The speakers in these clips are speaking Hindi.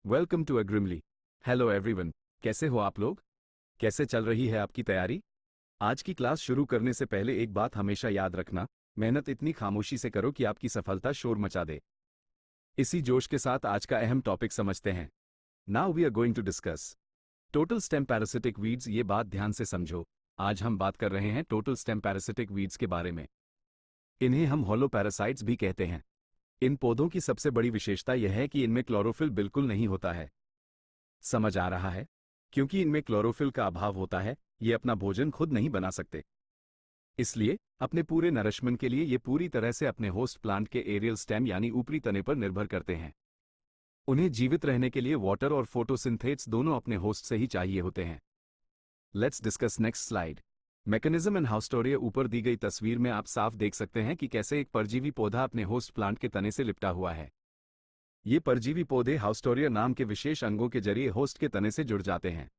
वेलकम टू अग्रिमली। हेलो एवरीवन, कैसे हो आप लोग? कैसे चल रही है आपकी तैयारी? आज की क्लास शुरू करने से पहले एक बात हमेशा याद रखना, मेहनत इतनी खामोशी से करो कि आपकी सफलता शोर मचा दे। इसी जोश के साथ आज का अहम टॉपिक समझते हैं। Now we are going to discuss total stem parasitic weeds. ये बात ध्यान से समझो। आज हम बात कर रहे हैं टोटल स्टेम पैरासिटिक वीड्स के बारे में। इन्हें हम हॉलो पैरासाइट्स भी कहते हैं। इन पौधों की सबसे बड़ी विशेषता यह है कि इनमें क्लोरोफिल बिल्कुल नहीं होता है। समझ आ रहा है? क्योंकि इनमें क्लोरोफिल का अभाव होता है, ये अपना भोजन खुद नहीं बना सकते। इसलिए अपने पूरे नरिशमेंट के लिए ये पूरी तरह से अपने होस्ट प्लांट के एरियल स्टेम यानी ऊपरी तने पर निर्भर करते हैं। उन्हें जीवित रहने के लिए वाटर और फोटोसिंथेट्स दोनों अपने होस्ट से ही चाहिए होते हैं। Let's discuss next slide. Mechanism and haustoria. ऊपर दी गई तस्वीर में आप साफ देख सकते हैं कि कैसे एक परजीवी पौधा अपने होस्ट प्लांट के तने से लिपटा हुआ है। ये परजीवी पौधे हाउस्टोरिया नाम के विशेष अंगों के जरिए होस्ट के तने से जुड़ जाते हैं।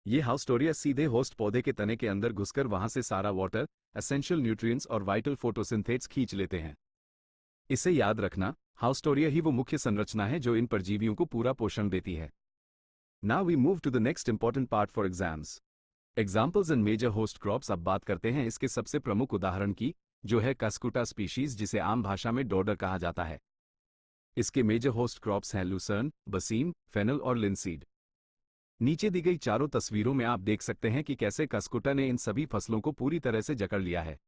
ये हाउस्टोरिया सीधे होस्ट पौधे के तने के अंदर घुसकर वहां से सारा वाटर, एसेंशियल न्यूट्रिएंट्स और वाइटल फोटोसिंथेट्स खींच लेते हैं। इसे याद रखना, हाउस्टोरिया ही वो मुख्य संरचना है जो इन परजीवियों को पूरा पोषण देती है। Now we move to the next important part for exams. Examples and major host crops. अब बात करते हैं इसके सबसे प्रमुख उदाहरण की, जो है कस्कुटा स्पीशीज, जिसे आम भाषा में डोडर कहा जाता है। इसके मेजर होस्ट क्रॉप्स हैं लूसर्न, बसीम, फेनल और लिनसीड। नीचे दी गई चारों तस्वीरों में आप देख सकते हैं कि कैसे कस्कुटा ने इन सभी फसलों को पूरी तरह से जकड़ लिया है।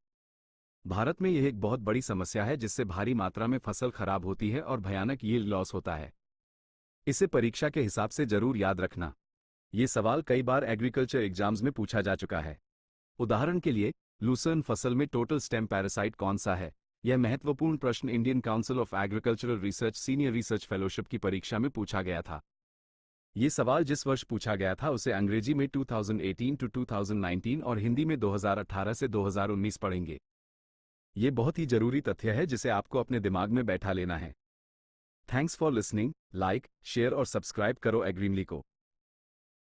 भारत में यह एक बहुत बड़ी समस्या है, जिससे भारी मात्रा में फसल खराब होती है और भयानक यील्ड लॉस होता है। इसे परीक्षा के हिसाब से जरूर याद रखना। ये सवाल कई बार एग्रीकल्चर एग्जाम्स में पूछा जा चुका है। उदाहरण के लिए, लूसर्न फसल में टोटल स्टेम पैरासाइट कौन सा है? यह महत्वपूर्ण प्रश्न Indian council of agricultural research senior research fellowship की परीक्षा में पूछा गया था। ये सवाल जिस वर्ष पूछा गया था उसे अंग्रेजी में 2018 टू 2019 और हिंदी में 2018 से 2019 पढ़ेंगे। ये बहुत ही जरूरी तथ्य है जिसे आपको अपने दिमाग में बैठा लेना है। Thanks for listening. Like, share और सब्सक्राइब करो एग्रीमली को।